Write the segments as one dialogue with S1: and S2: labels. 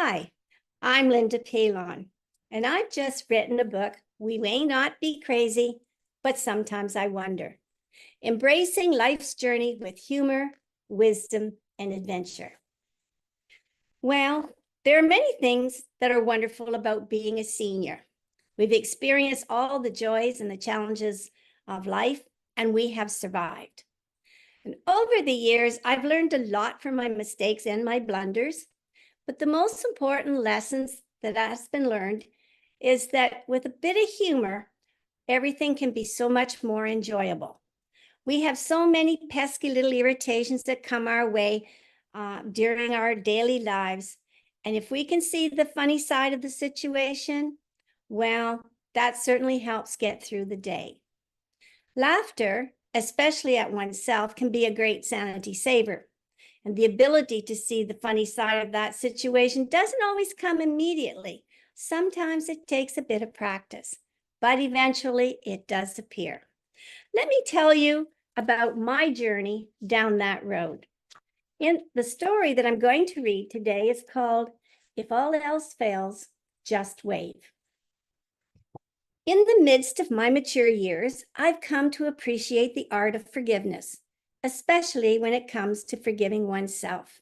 S1: Hi, I'm Linda Palon, and I've just written a book, We May Not Be Crazy, but Sometimes I Wonder, embracing life's journey with humor, wisdom, and adventure. Well, there are many things that are wonderful about being a senior. We've experienced all the joys and the challenges of life, and we have survived. And over the years, I've learned a lot from my mistakes and my blunders. But the most important lessons that has been learned is that with a bit of humor, everything can be so much more enjoyable. We have so many pesky little irritations that come our way during our daily lives. And if we can see the funny side of the situation, well, that certainly helps get through the day. Laughter, especially at oneself, can be a great sanity saver. And the ability to see the funny side of that situation doesn't always come immediately. Sometimes it takes a bit of practice, but eventually it does appear. Let me tell you about my journey down that road. In the story that I'm going to read today is called If All Else Fails, Just Wave. In the midst of my mature years, I've come to appreciate the art of forgiveness, especially when it comes to forgiving oneself.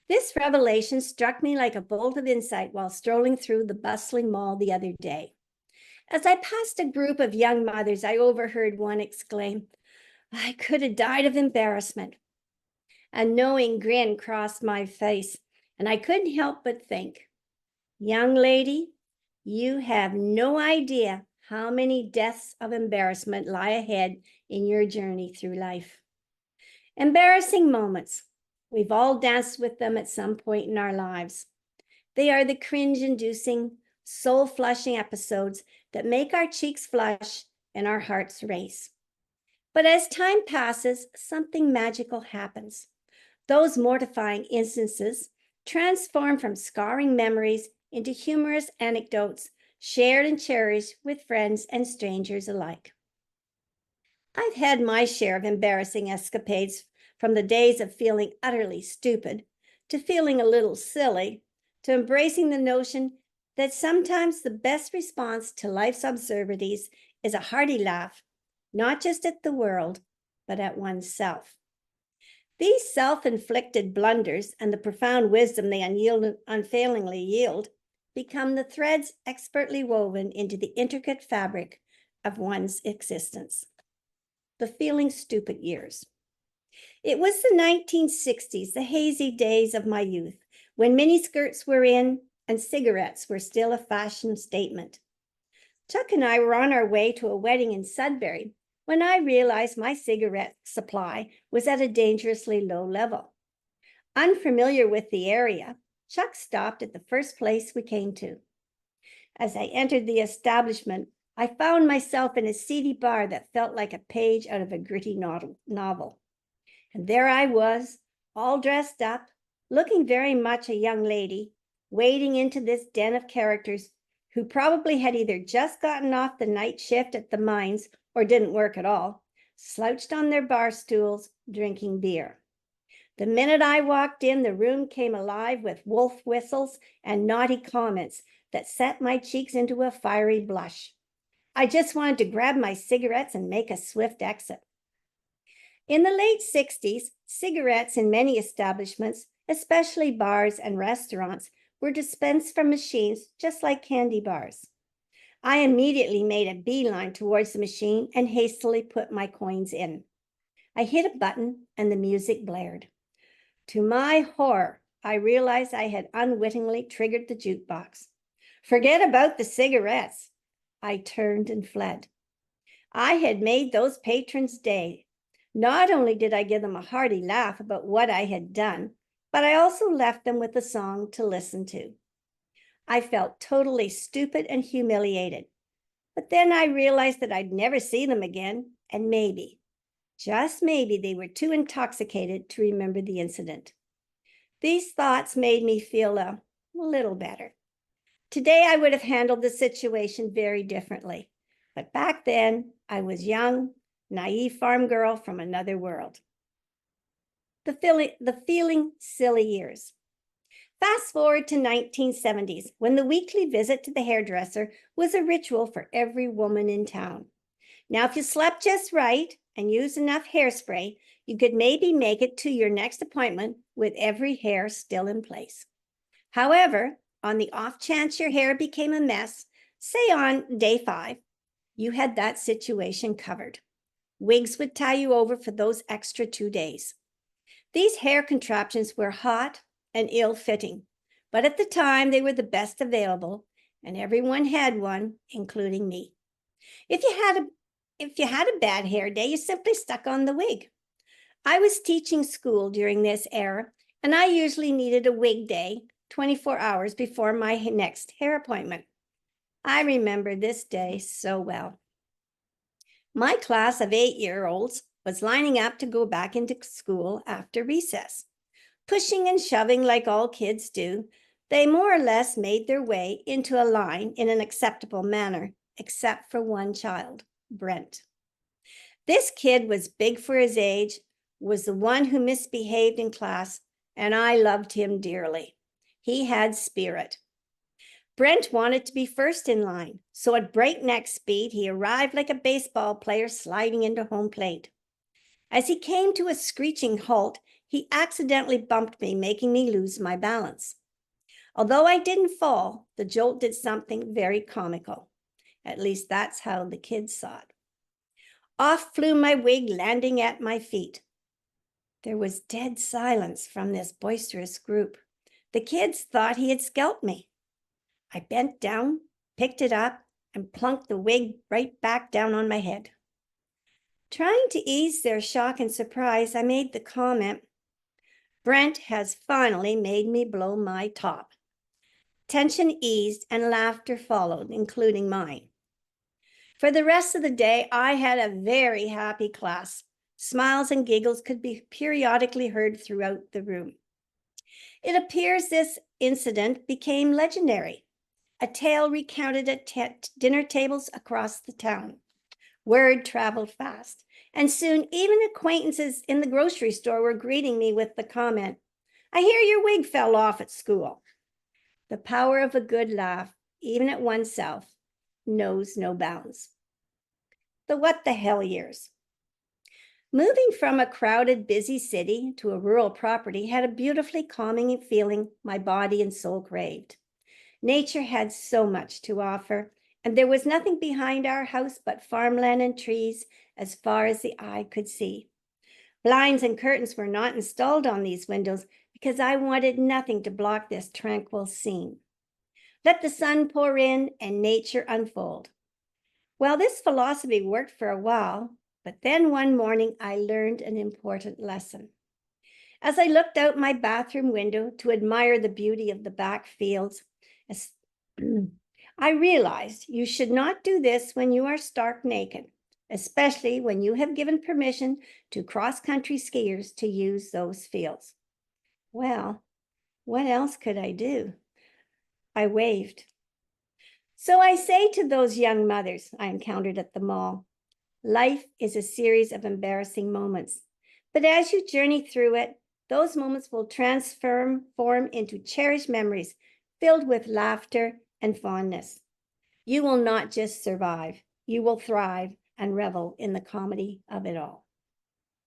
S1: This revelation struck me like a bolt of insight while strolling through the bustling mall the other day. As I passed a group of young mothers, I overheard one exclaim, "I could have died of embarrassment." A knowing grin crossed my face, and I couldn't help but think, young lady, you have no idea how many deaths of embarrassment lie ahead in your journey through life. Embarrassing moments. We've all danced with them at some point in our lives. They are the cringe-inducing, soul-flushing episodes that make our cheeks flush and our hearts race. But as time passes, something magical happens. Those mortifying instances transform from scarring memories into humorous anecdotes shared and cherished with friends and strangers alike. I've had my share of embarrassing escapades, from the days of feeling utterly stupid, to feeling a little silly, to embracing the notion that sometimes the best response to life's absurdities is a hearty laugh, not just at the world, but at oneself. These self-inflicted blunders and the profound wisdom they unfailingly yield become the threads expertly woven into the intricate fabric of one's existence. The feeling stupid years. It was the 1960s, the hazy days of my youth, when miniskirts were in and cigarettes were still a fashion statement. Chuck and I were on our way to a wedding in Sudbury when I realized my cigarette supply was at a dangerously low level. Unfamiliar with the area, Chuck stopped at the first place we came to. As I entered the establishment, I found myself in a seedy bar that felt like a page out of a gritty novel. And there I was, all dressed up, looking very much a young lady, wading into this den of characters who probably had either just gotten off the night shift at the mines or didn't work at all, slouched on their bar stools, drinking beer. The minute I walked in, the room came alive with wolf whistles and naughty comments that set my cheeks into a fiery blush. I just wanted to grab my cigarettes and make a swift exit. In the late 60s, cigarettes in many establishments, especially bars and restaurants, were dispensed from machines just like candy bars. I immediately made a beeline towards the machine and hastily put my coins in. I hit a button and the music blared. To my horror, I realized I had unwittingly triggered the jukebox. Forget about the cigarettes. I turned and fled. I had made those patrons' day. Not only did I give them a hearty laugh about what I had done, but I also left them with a song to listen to. I felt totally stupid and humiliated. But then I realized that I'd never see them again, and maybe, just maybe, they were too intoxicated to remember the incident. These thoughts made me feel a little better. Today, I would have handled the situation very differently. But back then, I was young, naive farm girl from another world. The feeling silly years. Fast forward to 1970s, when the weekly visit to the hairdresser was a ritual for every woman in town. Now, if you slept just right and used enough hairspray, you could maybe make it to your next appointment with every hair still in place. However, on the off chance your hair became a mess, say on day 5, you had that situation covered. Wigs would tie you over for those extra 2 days. These hair contraptions were hot and ill-fitting, but at the time they were the best available, and everyone had one, including me. If you had a bad hair day, you simply stuck on the wig. I was teaching school during this era, and I usually needed a wig day 24 hours before my next hair appointment. I remember this day so well. My class of 8-year-olds was lining up to go back into school after recess. Pushing and shoving like all kids do, they more or less made their way into a line in an acceptable manner, except for one child, Brent. This kid was big for his age, was the one who misbehaved in class, and I loved him dearly. He had spirit. Brent wanted to be first in line, so at breakneck speed, he arrived like a baseball player sliding into home plate. As he came to a screeching halt, he accidentally bumped me, making me lose my balance. Although I didn't fall, the jolt did something very comical. At least that's how the kids saw it. Off flew my wig, landing at my feet. There was dead silence from this boisterous group. The kids thought he had scalped me. I bent down, picked it up, and plunked the wig right back down on my head. Trying to ease their shock and surprise, I made the comment, "Brent has finally made me blow my top." Tension eased and laughter followed, including mine. For the rest of the day, I had a very happy class. Smiles and giggles could be periodically heard throughout the room. It appears this incident became legendary, a tale recounted at dinner tables across the town. Word traveled fast, and soon even acquaintances in the grocery store were greeting me with the comment, "I hear your wig fell off at school." The power of a good laugh, even at oneself, knows no bounds. The what the hell years. Moving from a crowded, busy city to a rural property had a beautifully calming feeling my body and soul craved. Nature had so much to offer, and there was nothing behind our house but farmland and trees as far as the eye could see. Blinds and curtains were not installed on these windows because I wanted nothing to block this tranquil scene. Let the sun pour in and nature unfold. Well, this philosophy worked for a while, but then one morning I learned an important lesson. As I looked out my bathroom window to admire the beauty of the back fields, I realized you should not do this when you are stark naked, especially when you have given permission to cross-country skiers to use those fields. Well, what else could I do? I waved. So I say to those young mothers I encountered at the mall, life is a series of embarrassing moments, but as you journey through it, those moments will form into cherished memories filled with laughter and fondness. You will not just survive, you will thrive and revel in the comedy of it all.